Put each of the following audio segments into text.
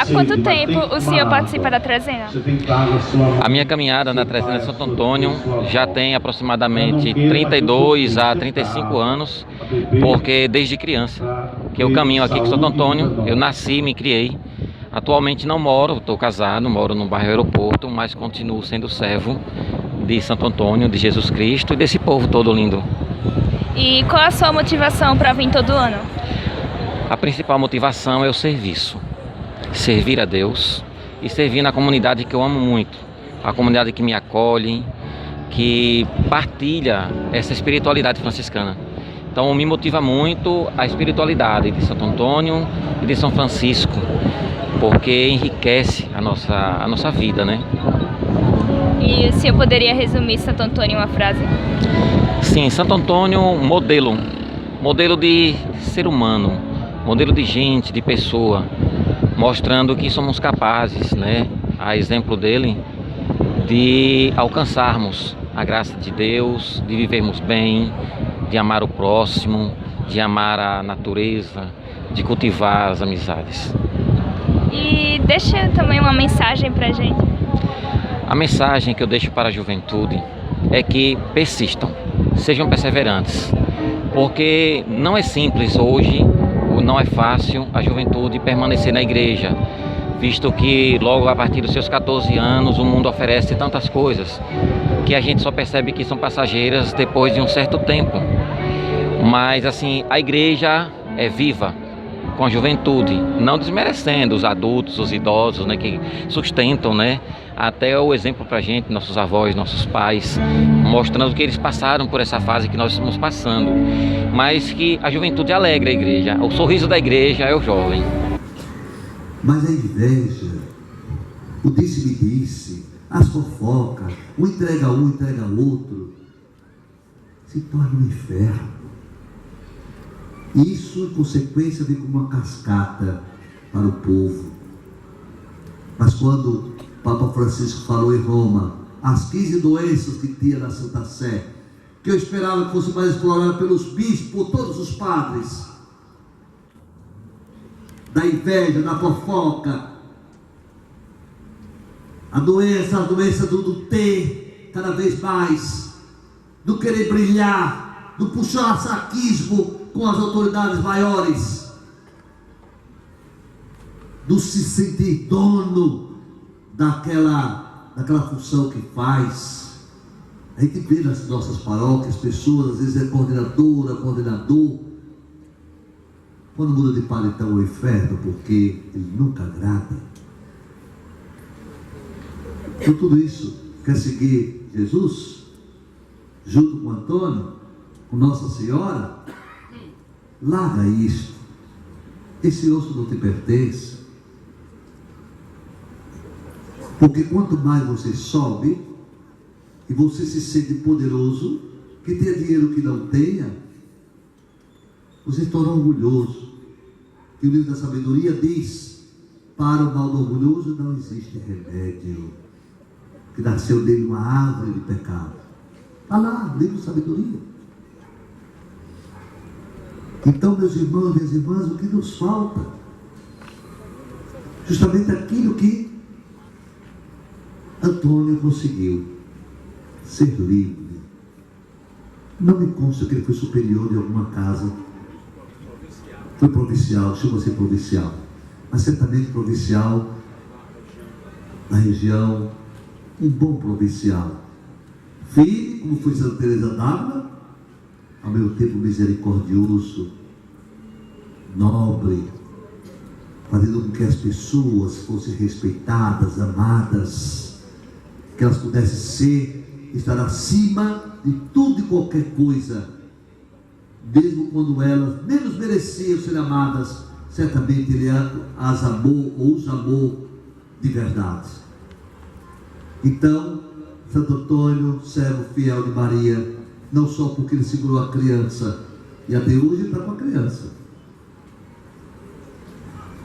Há quanto tempo o senhor participa da trezena? A minha caminhada na trezena de Santo Antônio já tem aproximadamente 32 a 35 anos, porque desde criança que eu caminho aqui com Santo Antônio, eu nasci, me criei. Atualmente não moro, estou casado, moro no bairro Aeroporto, mas continuo sendo servo de Santo Antônio, de Jesus Cristo e desse povo todo lindo. E qual a sua motivação para vir todo ano? A principal motivação é o serviço. Servir a Deus e servir na comunidade que eu amo muito. A comunidade que me acolhe, que partilha essa espiritualidade franciscana. Então me motiva muito a espiritualidade de Santo Antônio e de São Francisco, porque enriquece a nossa vida, né? E o senhor poderia resumir Santo Antônio em uma frase? Sim, Santo Antônio, modelo de ser humano, modelo de gente, de pessoa, mostrando que somos capazes, né, a exemplo dele, de alcançarmos a graça de Deus, de vivermos bem, de amar o próximo, de amar a natureza, de cultivar as amizades. E deixa também uma mensagem pra gente. A mensagem que eu deixo para a juventude é que persistam, sejam perseverantes, porque não é simples hoje, não é fácil a juventude permanecer na igreja, visto que logo a partir dos seus 14 anos o mundo oferece tantas coisas que a gente só percebe que são passageiras depois de um certo tempo. Mas assim, a igreja é viva com a juventude, não desmerecendo os adultos, os idosos, né, que sustentam, né, até o exemplo pra gente, nossos avós, nossos pais, mostrando que eles passaram por essa fase que nós estamos passando, mas que a juventude alegra a igreja, o sorriso da igreja é o jovem. Mas a inveja, o disse-me-disse, as fofocas, um entrega outro, se torna um inferno. Isso, em consequência, vem como uma cascata para o povo. Mas quando Papa Francisco falou em Roma, as 15 doenças que tinha na Santa Sé, que eu esperava que fosse mais explorada pelos bispos, por todos os padres, da inveja, da fofoca, a doença do ter cada vez mais, do querer brilhar, do puxar saquismo com as autoridades maiores, do se sentir dono daquela função que faz. A gente vê nas nossas paróquias pessoas, às vezes é coordenador, quando muda de padre então o inferno, porque ele nunca agrada. Então tudo isso quer seguir Jesus, junto com Antônio, com Nossa Senhora. Larga isso. Esse osso não te pertence. Porque quanto mais você sobe e você se sente poderoso, que tenha dinheiro que não tenha, você se torna orgulhoso. E o livro da sabedoria diz: para o mal do orgulhoso não existe remédio, que nasceu dele uma árvore de pecado. Está lá, o livro da sabedoria. Então, meus irmãos e minhas irmãs, o que nos falta? Justamente aquilo que Antônio conseguiu: ser livre. Não me consta que ele foi superior de alguma casa. Foi provincial, chegou a ser provincial, mas certamente provincial na região, um bom provincial. Firme, como foi Santa Teresa d'Ávila, ao meu tempo misericordioso, nobre, fazendo com que as pessoas fossem respeitadas, amadas, que elas pudessem estar acima de tudo e qualquer coisa, mesmo quando elas menos mereciam ser amadas. Certamente ele as amou ou os amou de verdade. Então, Santo Antônio, servo fiel de Maria, não só porque ele segurou a criança, e até hoje está com a criança,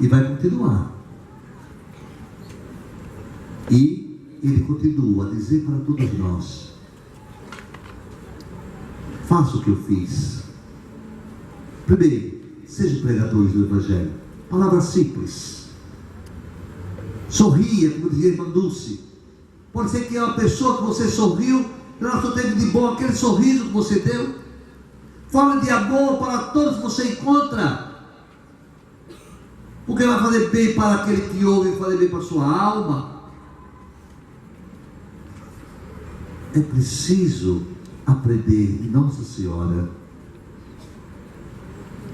e vai continuar. E ele continua a dizer para todos nós: faça o que eu fiz. Primeiro, sejam pregadores do Evangelho. Palavra simples, Sorria, como dizia a irmã Dulce. Pode ser que é uma pessoa que você sorriu, que ela só teve de bom aquele sorriso que você deu. Fala de amor para todos que você encontra, porque vai fazer bem para aquele que ouve, vai fazer bem para a sua alma. É preciso aprender de Nossa Senhora,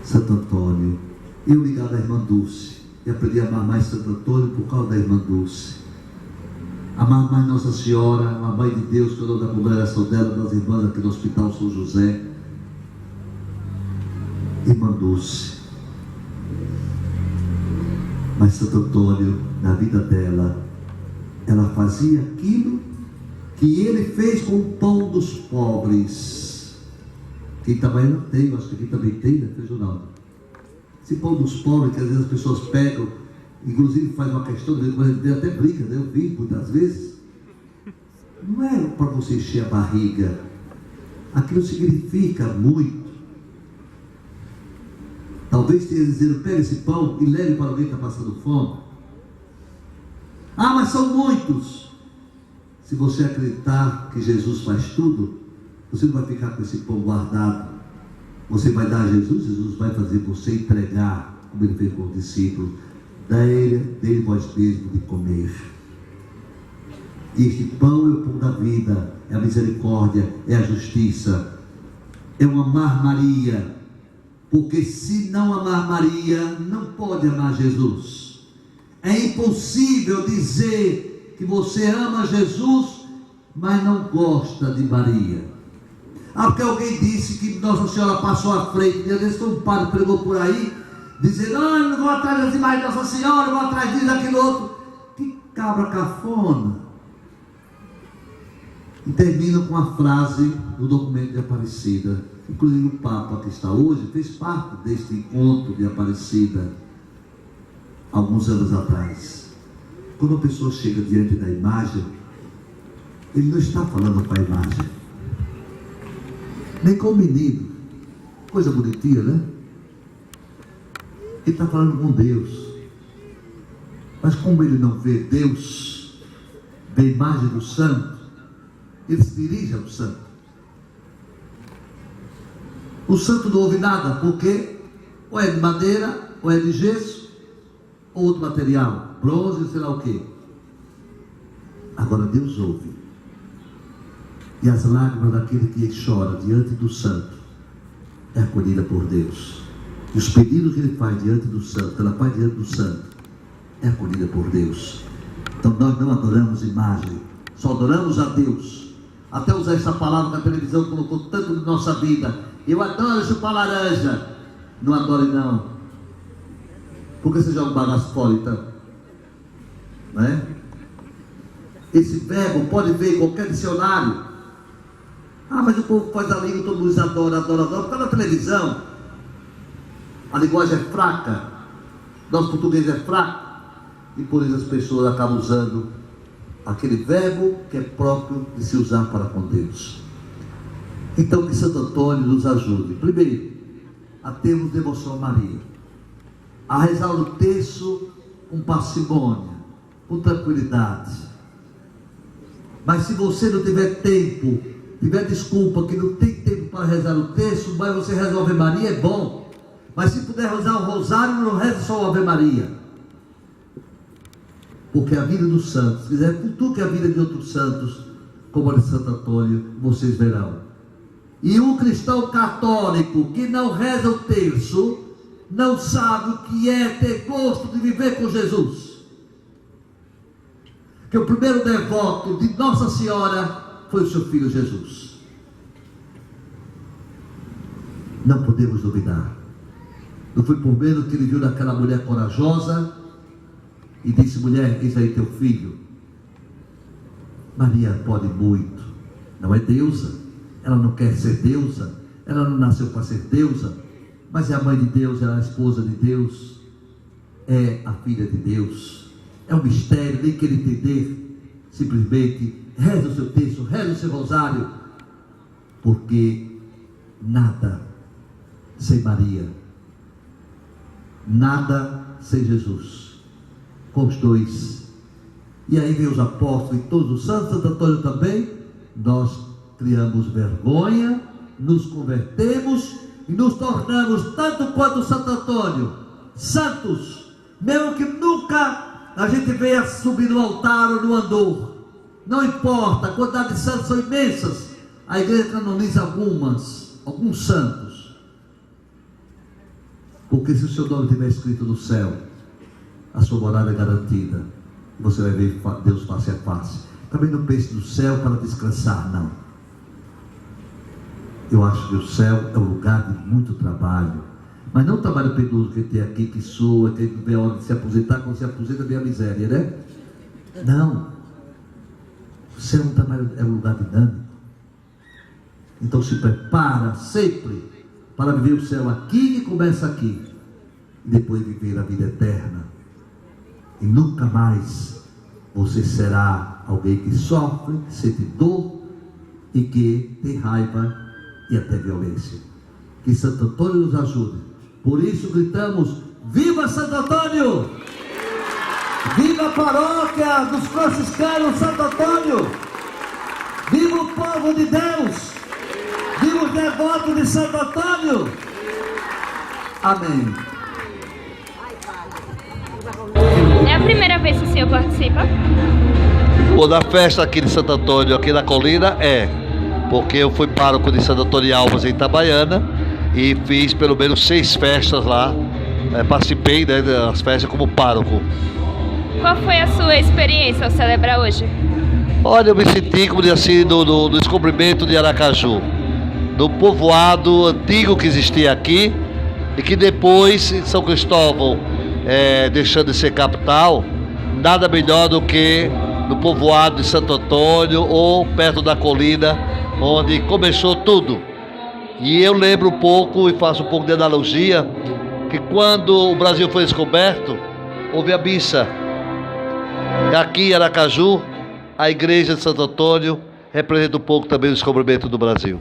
Santo Antônio. Eu ligado à irmã Dulce, e aprendi a amar mais Santo Antônio por causa da irmã Dulce. Amar mais Nossa Senhora, a Mãe de Deus, que é o nome da congregação dela, das irmãs aqui no Hospital São José. Irmã Dulce. Mas Santo Antônio, na vida dela, ela fazia aquilo que ele fez com o pão dos pobres. Quem também não tem, eu acho que aqui também tem, né, Reginaldo? Esse pão dos pobres que às vezes as pessoas pegam, inclusive faz uma questão, mas até briga, né? Eu vi muitas vezes. Não é para você encher a barriga. Aquilo significa muito. Talvez tenha dizendo, pega esse pão e leve para alguém que está passando fome. Ah, mas são muitos. Se você acreditar que Jesus faz tudo, você não vai ficar com esse pão guardado. Você vai dar a Jesus, Jesus vai fazer você entregar, como ele fez com os discípulos. Dê vós mesmo de comer. Este pão é o pão da vida, é a misericórdia, é a justiça, é o amar Maria. Porque se não amar Maria, não pode amar Jesus. É impossível dizer que você ama Jesus, mas não gosta de Maria. Ah, porque alguém disse que Nossa Senhora passou à frente. E às vezes um padre pregou por aí, dizendo, não vou atrás das imagens de Nossa Senhora, vou atrás disso, daquilo outro. Que cabra cafona. E termina com a frase do documento de Aparecida. Inclusive o Papa que está hoje fez parte deste encontro de Aparecida alguns anos atrás. Quando a pessoa chega diante da imagem, ele não está falando para a imagem, nem com o menino, coisa bonitinha, né? Ele está falando com Deus. Mas como ele não vê Deus, vê a imagem do santo, ele se dirige ao santo. O santo não ouve nada, porque ou é de madeira, ou é de gesso, ou outro material, bronze, sei lá o quê. Agora Deus ouve. E as lágrimas daquele que chora diante do santo é acolhida por Deus. E os pedidos que ele faz diante do santo, ela faz diante do santo, é acolhida por Deus. Então nós não adoramos imagem, só adoramos a Deus. Até usar essa palavra que a televisão colocou tanto na nossa vida. Eu adoro chupar laranja. Não adore não. Por que você joga o bagaço fora então? Não é? Esse verbo pode ver em qualquer dicionário. Ah, mas o povo faz a língua, todo mundo adora. Por causa da televisão. A linguagem é fraca. Nosso português é fraco. E por isso as pessoas acabam usando aquele verbo que é próprio de se usar para com Deus. Então que Santo Antônio nos ajude, primeiro, a termos devoção a Maria, a rezar o terço com parcimônia, com tranquilidade. Mas se você não tiver tempo, tiver desculpa que não tem tempo para rezar o terço, mas você reza o Ave Maria, é bom. Mas se puder rezar o rosário, não reza só o Ave Maria. Porque a vida dos santos, se quiser cultuar a vida de outros santos, como a de Santo Antônio, vocês verão. E um cristão católico que não reza o terço, não sabe o que é ter gosto de viver com Jesus. Que o primeiro devoto de Nossa Senhora foi o seu filho Jesus. Não podemos duvidar. Não foi por menos que ele viu naquela mulher corajosa e disse, mulher, eis aí teu filho. Maria pode muito, não é deusa. Ela não quer ser deusa, ela não nasceu para ser deusa, mas é a mãe de Deus, é a esposa de Deus, é a filha de Deus. É um mistério, nem quer entender. Simplesmente reza o seu texto, reza o seu rosário, porque nada sem Maria, nada sem Jesus. Com os dois e aí veio os apóstolos e todos os santos, Santo Antônio também, nós criamos vergonha, nos convertemos e nos tornamos, tanto quanto Santo Antônio, santos, mesmo que nunca a gente venha subir no altar ou no andor, não importa, a quantidade de santos são imensas, a igreja canoniza alguns santos, porque se o seu nome estiver escrito no céu, a sua morada é garantida, você vai ver Deus face a face. Também não pense no céu para descansar, não. Eu acho que o céu é um lugar de muito trabalho, mas não trabalho penoso que tem aqui, que soa, que não vê a hora de se aposentar, quando se aposenta vem a miséria, né? Não. O céu é um trabalho, é um lugar dinâmico. Então se prepara sempre para viver o céu aqui, que começa aqui, e depois viver a vida eterna. E nunca mais você será alguém que sofre, sente dor e que tem raiva e até violência. Que Santo Antônio nos ajude. Por isso gritamos: viva Santo Antônio! Viva a paróquia dos franciscanos Santo Antônio! Viva o povo de Deus! Viva os devotos de Santo Antônio! Amém. É a primeira vez que o senhor participa? Pô, da festa aqui de Santo Antônio, aqui na colina, porque eu fui pároco de Santo Antônio Alves em Itabaiana e fiz pelo menos 6 festas lá, participei, né, das festas como pároco. Qual foi a sua experiência ao celebrar hoje? Olha, eu me senti, como diz assim, no descobrimento de Aracaju, do povoado antigo que existia aqui e que depois, em São Cristóvão, deixando de ser capital, nada melhor do que no povoado de Santo Antônio ou perto da colina, onde começou tudo. E eu lembro um pouco e faço um pouco de analogia, que quando o Brasil foi descoberto, houve a missa. Aqui em Aracaju, a igreja de Santo Antônio representa um pouco também o descobrimento do Brasil.